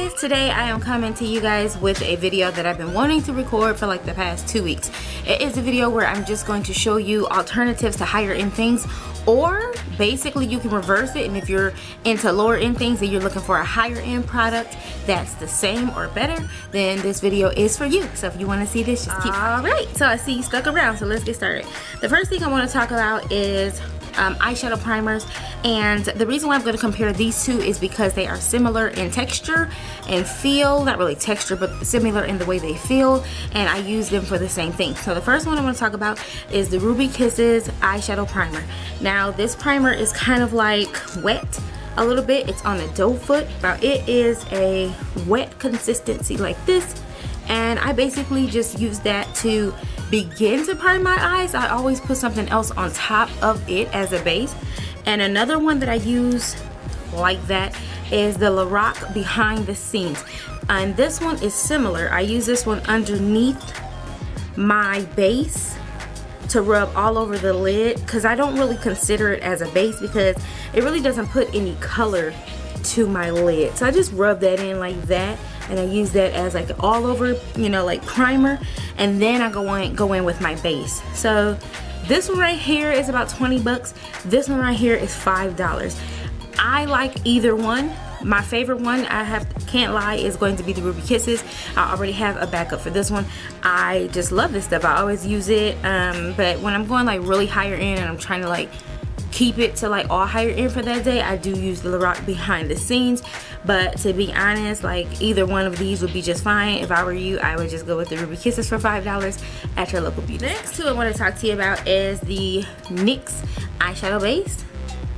guys, today I am coming to you guys with a video that I've been wanting to record for like the past 2 weeks. It is a video where I'm just going to show you alternatives to higher end things, or basically you can reverse it, and if you're into lower end things and you're looking for a higher end product that's the same or better, then this video is for you. So if you want to see this, just keep. Alright, so I see you stuck around, so let's get started. The first thing I want to talk about is eyeshadow primers, and the reason why I'm going to compare these two is because they are similar in texture and feel. Not really texture, but similar in the way they feel, and I use them for the same thing. So the first one I want to talk about is the Ruby Kisses eyeshadow primer. Now this primer is kind of like wet a little bit. It's on the doe foot. Now it is a wet consistency like this, and I basically just use that to begin to prime my eyes. I always put something else on top of it as a base. And another one that I use like that is the Lorac Behind the Scenes, and this one is similar. I use this one underneath my base to rub all over the lid, because I don't really consider it as a base because it really doesn't put any color to my lid. So I just rub that in like that, and I use that as like all over, you know, like primer, and then I go in with my base. So this one right here is about 20 bucks. This one right here is $5. I like either one. My favorite one, can't lie, is going to be the Ruby Kisses. I already have a backup for this one. I just love this stuff. I always use it, but when I'm going like really higher end and I'm trying to like keep it to like all higher end for that day, I do use the Lorac Behind the Scenes. But to be honest, like either one of these would be just fine. If I were you, I would just go with the Ruby Kisses for $5 at your local beauty. Next two I want to talk to you about is the NYX eyeshadow base,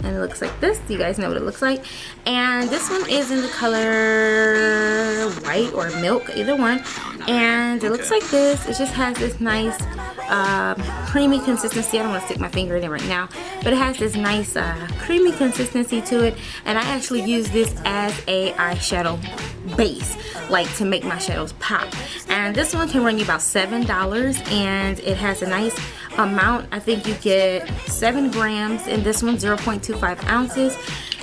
and it looks like this. You guys know what it looks like. And this one is in the color white or milk, either one, and it looks like this. It just has this nice creamy consistency. I don't want to stick my finger in it right now, but it has this nice creamy consistency to it, and I actually use this as a eyeshadow base, like to make my shadows pop. And this one can run you about $7, and it has a nice amount. I think you get 7 grams in this one, 0.25 ounces.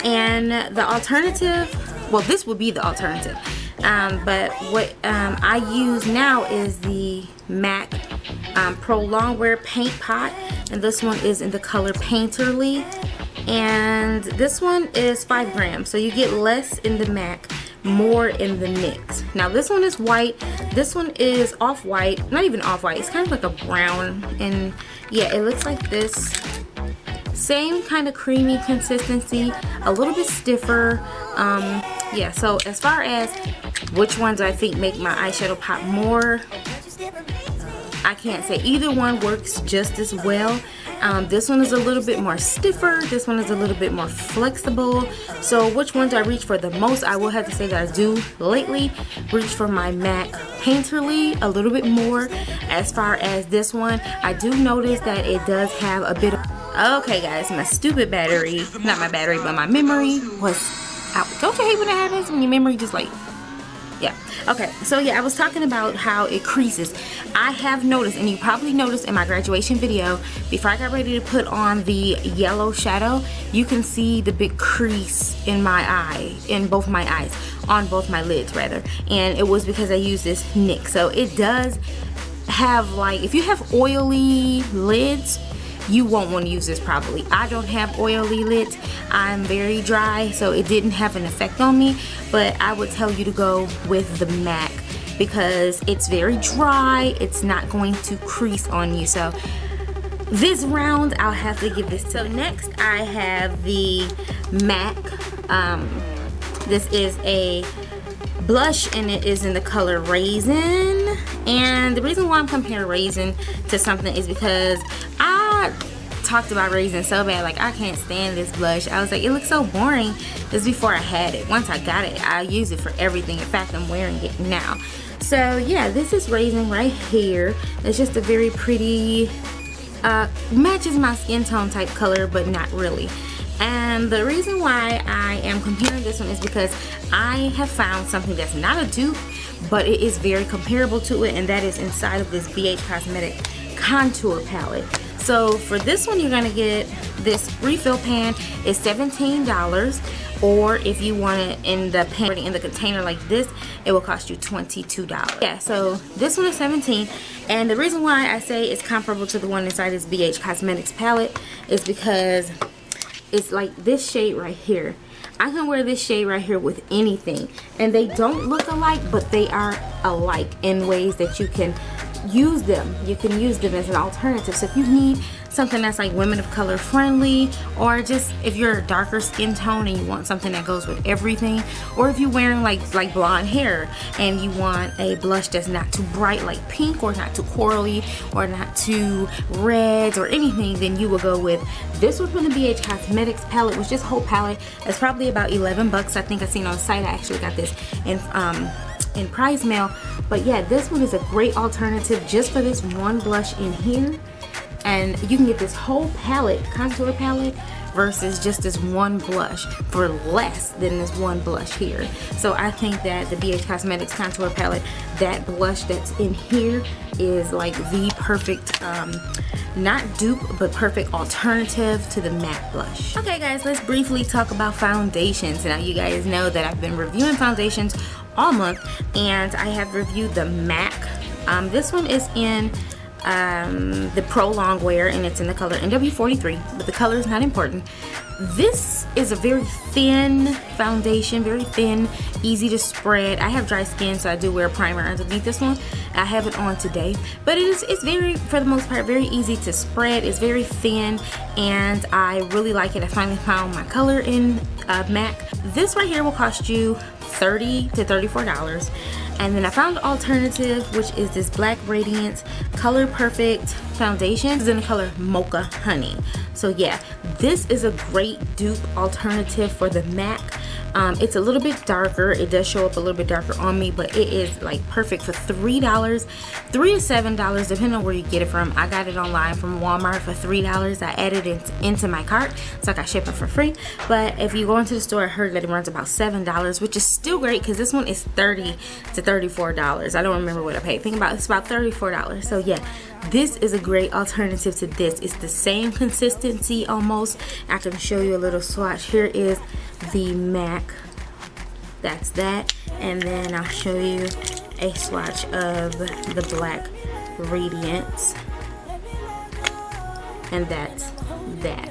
And the alternative, well, this would be the alternative, but what I use now is the MAC Pro Longwear Paint Pot, and this one is in the color Painterly, and this one is 5 grams, so you get less in the MAC, more in the NYX. Now this one is white, this one is off-white, not even off-white, it's kind of like a brown, and yeah, it looks like this. Same kind of creamy consistency, a little bit stiffer. Yeah, so as far as which ones I think make my eyeshadow pop more, I can't say. Either one works just as well. This one is a little bit more stiffer, this one is a little bit more flexible. So which ones I reach for the most, I will have to say that I do lately reach for my MAC Painterly a little bit more. As far as this one, I do notice that it does have a bit of... Okay guys, my stupid battery, not my battery, but my memory was out. Don't you hate when that happens? When your memory just like... Yeah. Okay, so yeah, I was talking about how it creases. I have noticed, and you probably noticed in my graduation video, before I got ready to put on the yellow shadow, you can see the big crease in my eye, in both my eyes, on both my lids rather, and it was because I used this NYX. So it does have, like, if you have oily lids, you won't want to use this probably. I don't have oily lids. I'm very dry, so it didn't have an effect on me, but I would tell you to go with the MAC because it's very dry. It's not going to crease on you. So this round, I'll have to give this. So next, I have the MAC. This is a blush, and it is in the color Raisin. And the reason why I'm comparing Raisin to something is because I talked about Raisin so bad. Like, I can't stand this blush. I was like, it looks so boring. This is before I had it. Once I got it, I use it for everything. In fact, I'm wearing it now. So yeah, this is Raisin right here. It's just a very pretty, matches my skin tone type color, but not really. And the reason why I am comparing this one is because I have found something that's not a dupe, but it is very comparable to it, and that is inside of this BH Cosmetic contour palette. So for this one, you're gonna get this refill pan is $17. or if you want it in the pan in the container like this, it will cost you $22. Yeah, so this one is $17, and the reason why I say it's comparable to the one inside this BH Cosmetics palette is because it's like this shade right here. I can wear this shade right here with anything, and they don't look alike, but they are alike in ways that you can use them. You can use them as an alternative. So if you need something that's like women of color friendly, or just if you're a darker skin tone and you want something that goes with everything, or if you're wearing like blonde hair and you want a blush that's not too bright like pink, or not too corally, or not too reds or anything, then you will go with this one from the BH Cosmetics palette, which this whole palette is probably about 11 bucks. I think I seen on the site. I actually got this in prize mail. But yeah, this one is a great alternative just for this one blush in here, and you can get this whole palette, contour palette, versus just this one blush for less than this one blush here. So I think that the BH Cosmetics contour palette, that blush that's in here is like the perfect not dupe but perfect alternative to the matte blush. Okay guys, let's briefly talk about foundations. Now you guys know that I've been reviewing foundations all month, and I have reviewed the MAC. This one is in the Pro Longwear, and it's in the color NW43, but the color is not important. This is a very thin foundation, very thin, easy to spread. I have dry skin, so I do wear a primer underneath this one. I have it on today, but it's very, for the most part, very easy to spread. It's very thin, and I really like it. I finally found my color in MAC. This right here will cost you $30 to $34. And then I found an alternative, which is this Black Radiance Color Perfect foundation. This is in the color Mocha Honey. So yeah, this is a great dupe alternative for the MAC. It's a little bit darker. It does show up a little bit darker on me, but it is like perfect for $3 to $7, depending on where you get it from. I got it online from Walmart for $3. I added it into my cart, so I got shipping for free. But if you go into the store, I heard that it runs about $7, which is still great because this one is $30 to $34. I don't remember what I paid. Think about it, it's about $34. So yeah, this is a great alternative to this. It's the same consistency almost. I can show you a little swatch. Here is the MAC. That's that. And then I'll show you a swatch of the Black Radiance. And that's that.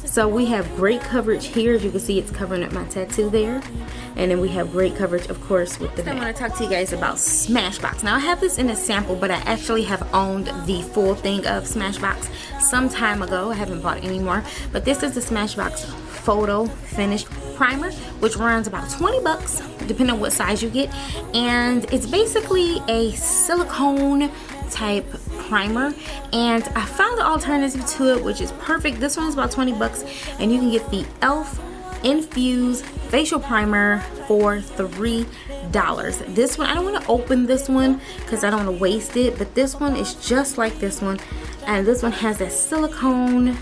So we have great coverage here. As you can see, it's covering up my tattoo there. And then we have great coverage, of course, with the MAC. I want to talk to you guys about Smashbox. Now, I have this in a sample, but I actually have owned the full thing of Smashbox some time ago. I haven't bought it anymore. But this is the Smashbox Photo Finish Primer, which runs about 20 bucks, depending on what size you get. And it's basically a silicone type primer, and I found the alternative to it, which is perfect. This one is about 20 bucks, and you can get the e.l.f. Infuse Facial Primer for $3. This one, I don't want to open this one because I don't want to waste it, but this one is just like this one, and this one has that silicone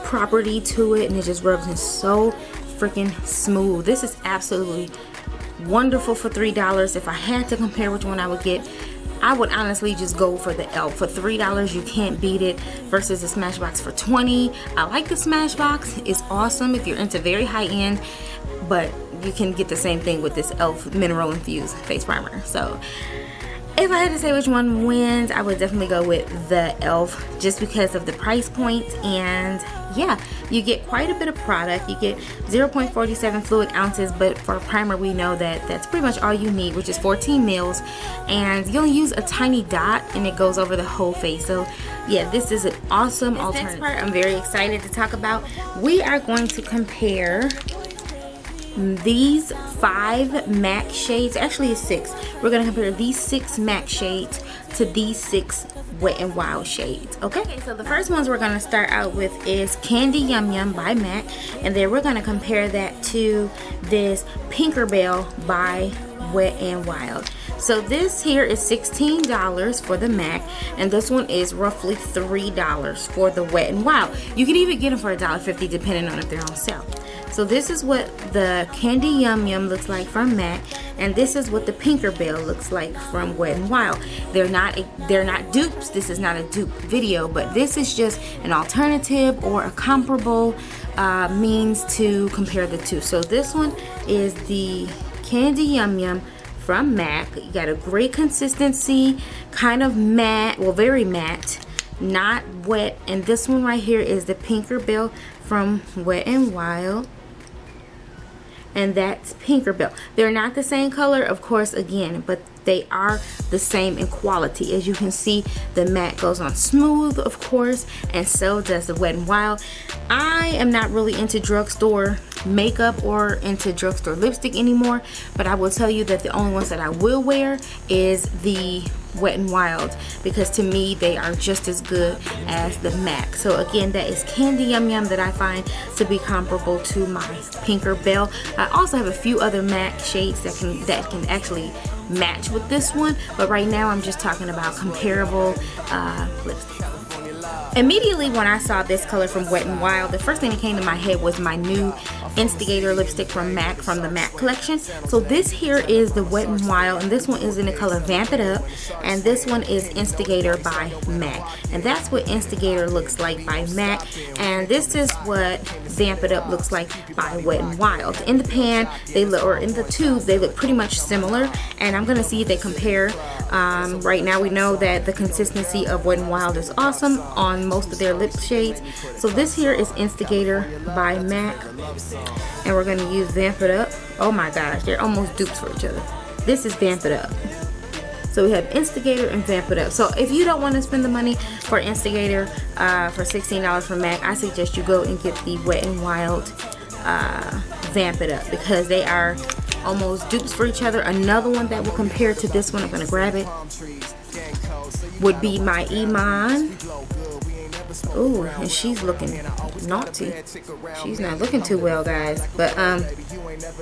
property to it, and it just rubs in so freaking smooth. This is absolutely wonderful for $3. If I had to compare which one I would get, I would honestly just go for the e.l.f. For $3, you can't beat it, versus the Smashbox for $20. I like the Smashbox. It's awesome if you're into very high end, but you can get the same thing with this e.l.f. Mineral Infused Face Primer. So if I had to say which one wins, I would definitely go with the e.l.f. just because of the price point. And yeah, you get quite a bit of product. You get 0.47 fluid ounces, but for a primer, we know that that's pretty much all you need, which is 14 mils. And you only use a tiny dot, and it goes over the whole face. So yeah, this is an awesome alternative. Next part I'm very excited to talk about. We are going to compare these 5 MAC shades, actually it's 6. We're going to compare these 6 MAC shades to these 6 Wet n Wild shades. Okay, so the first ones we're going to start out with is Candy Yum Yum by MAC, and then we're going to compare that to this Pinkerbell by Wet n Wild. So this here is $16 for the MAC, and this one is roughly $3 for the Wet n Wild. You can even get them for $1.50 depending on if they're on sale. So this is what the Candy Yum Yum looks like from MAC, And this is what the Tinkerbell looks like from Wet n Wild. They're not dupes. This is not a dupe video, but this is just an alternative or a comparable means to compare the two. So this one is the Candy Yum Yum from MAC. You got a great consistency, kind of matte, well, very matte, not wet. And this one right here is the Tinkerbell from Wet n Wild. And that's Tinkerbell. They're not the same color, of course, again, but they are the same in quality. As you can see, the matte goes on smooth, of course, and so does the Wet n Wild. I am not really into drugstore makeup or into drugstore lipstick anymore, but I will tell you that the only ones that I will wear is the Wet n Wild, because to me they are just as good as the MAC. So again, that is Candy Yum Yum that I find to be comparable to my Tinkerbell. I also have a few other MAC shades that can actually match with this one, but right now I'm just talking about comparable lipstick. Immediately when I saw this color from Wet n Wild, the first thing that came to my head was my new Instigator lipstick from MAC, from the MAC collection. So this here is the Wet n Wild, and this one is in the color Vamp It Up, and this one is Instigator by MAC. And that's what Instigator looks like by MAC, and this is what Vamp It Up looks like by Wet n Wild. In the pan, they look, or in the tube, they look pretty much similar, and I'm gonna see if they compare. Right now we know that the consistency of Wet n Wild is awesome on most of their lip shades. So this here is Instigator by MAC, and we're going to use Vamp It Up. Oh my gosh, they're almost dupes for each other. This is Vamp It Up. So we have Instigator and Vamp It Up. So if you don't want to spend the money for Instigator for $16 from MAC, I suggest you go and get the Wet n Wild Vamp It Up, because they are almost dupes for each other. Another one that will compare to this one, I'm going to grab it, would be my Iman. Ooh, and she's looking naughty. She's not looking too well, guys. But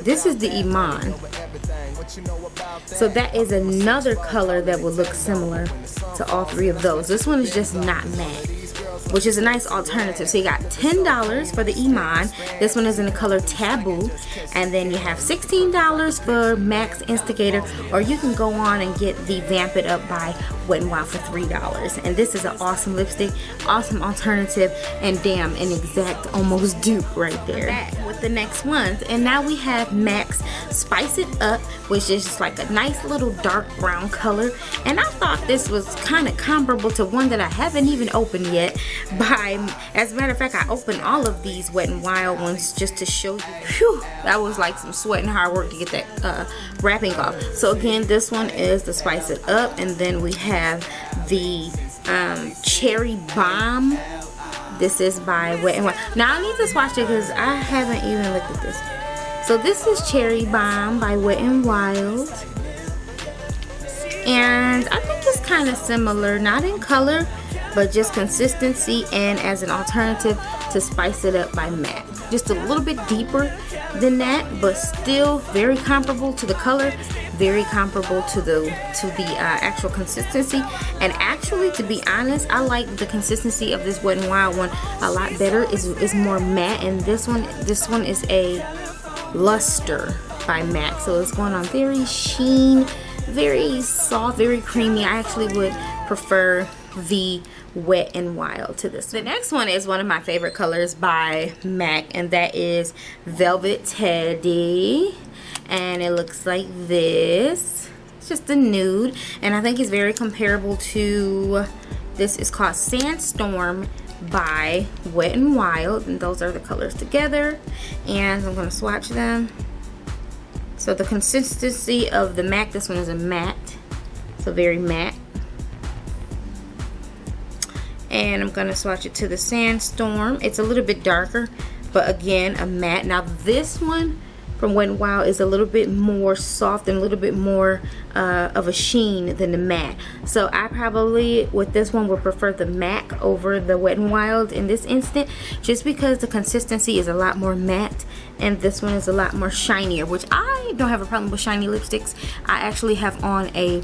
this is the Iman. So that is another color that will look similar to all three of those. This one is just not matte, which is a nice alternative. So you got $10 for the Iman. This one is in the color Taboo. And then you have $16 for MAC's Instigator, or you can go on and get the Vamp It Up by Wet n Wild for $3. And this is an awesome lipstick, awesome alternative, and damn, an exact almost dupe right there. Back with the next ones, and now we have MAC's Spice It Up, which is just like a nice little dark brown color. And I thought this was kind of comparable to one that I haven't even opened yet. As a matter of fact, I opened all of these Wet n Wild ones just to show you. Whew, that was like some sweat and hard work to get that wrapping off. So again, this one is the Spice It Up, and then we have the Cherry Bomb. This is by Wet n Wild. Now I need to swatch it because I haven't even looked at this. So this is Cherry Bomb by Wet n Wild, and I think it's kind of similar, not in color, but just consistency, and as an alternative to Spice It Up by MAC. Just a little bit deeper than that, but still very comparable to the color, very comparable to the actual consistency. And actually, to be honest, I like the consistency of this Wet n Wild one a lot better. It's more matte, and this one is a Luster by MAC. So it's going on very sheen, very soft, very creamy. I actually would prefer the Wet n Wild to this one. The next one is one of my favorite colors by MAC, and that is Velvet Teddy, and it looks like this. It's just a nude, and I think it's very comparable to, this is called Sandstorm by Wet n Wild, and those are the colors together, and I'm going to swatch them. So the consistency of the MAC, this one is a matte, so very matte. And I'm going to swatch it to the Sandstorm. It's a little bit darker, but again, a matte. Now this one from Wet n Wild is a little bit more soft and a little bit more of a sheen than the matte. So I probably, with this one, would prefer the MAC over the Wet n Wild in this instant, just because the consistency is a lot more matte and this one is a lot more shinier, which I don't have a problem with shiny lipsticks. I actually have on a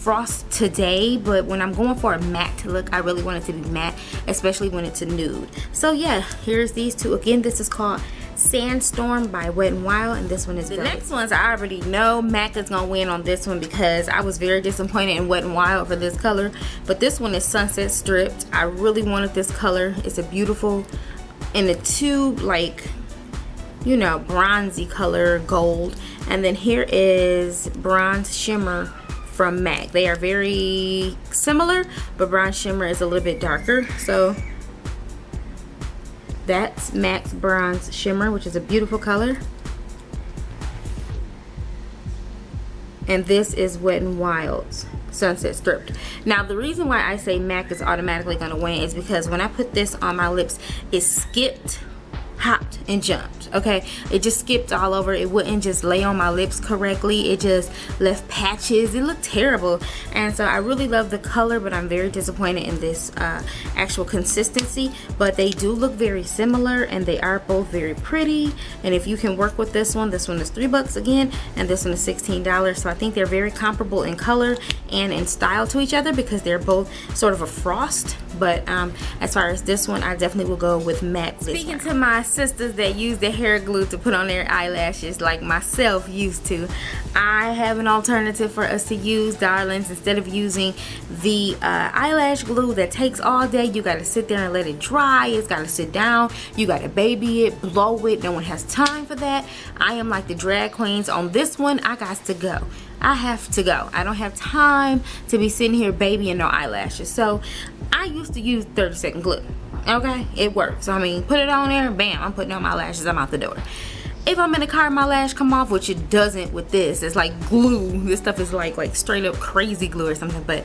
Frost today, but when I'm going for a matte look, I really want it to be matte, especially when it's a nude. So yeah, here's these two. Again, this is called Sandstorm by Wet n Wild, and this one is the next ones I already know MAC is gonna win on this one because I was very disappointed in Wet n Wild for this color, but this one is Sunset Stripped. I really wanted this color. It's a beautiful in the two, like, you know, bronzy color, gold, and then here is Bronze Shimmer from MAC. They are very similar, but Bronze Shimmer is a little bit darker. So that's MAC's Bronze Shimmer, which is a beautiful color. And this is Wet n Wild's Sunset Stripped. Now the reason why I say MAC is automatically gonna win is because when I put this on my lips, it skipped, hopped, and jumped. Okay, it just skipped all over. It wouldn't just lay on my lips correctly. It just left patches. It looked terrible, and so I really love the color, but I'm very disappointed in this actual consistency. But they do look very similar, and they are both very pretty. And if you can work with this one is $3 again, and this one is $16. So I think they're very comparable in color and in style to each other because they're both sort of a frost. But as far as this one, I definitely will go with MAC. Speaking to my sisters that use the hair glue to put on their eyelashes like myself used to, I have an alternative for us to use, darlings. Instead of using the eyelash glue that takes all day, you gotta sit there and let it dry. It's gotta sit down. You gotta baby it, blow it. No one has time for that. I am like the drag queens on this one. I got to go. I have to go. I don't have time to be sitting here babying no eyelashes. So I used to use 30-second glue. Okay, it works. I mean, put it on there, bam, I'm putting on my lashes, I'm out the door. If I'm in the car, my lash come off, which it doesn't with this. It's like glue. This stuff is like straight up crazy glue or something. But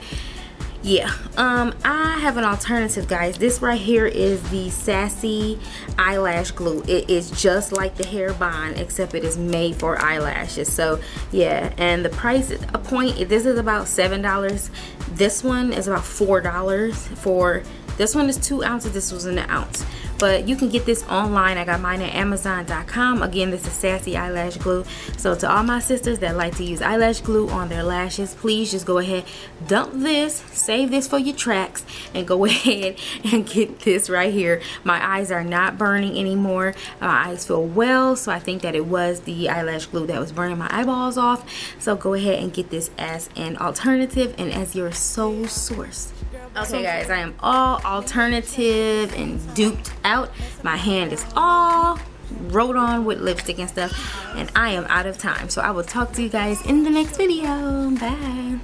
yeah, I have an alternative, guys. This right here is the Sassy eyelash glue. It is just like the hair bond, except it is made for eyelashes. So yeah, and the price is a point. This is about $7. This one is about $4 for. This one is 2 ounces, this was an ounce. But you can get this online. I got mine at Amazon.com. Again, this is Sassy eyelash glue. So to all my sisters that like to use eyelash glue on their lashes, please just go ahead, dump this, save this for your tracks, and go ahead and get this right here. My eyes are not burning anymore. My eyes feel well, so I think that it was the eyelash glue that was burning my eyeballs off. So go ahead and get this as an alternative and as your sole source. Okay guys, I am all alternative and duped out. My hand is all wrote on with lipstick and stuff, and I am out of time. So I will talk to you guys in the next video. Bye.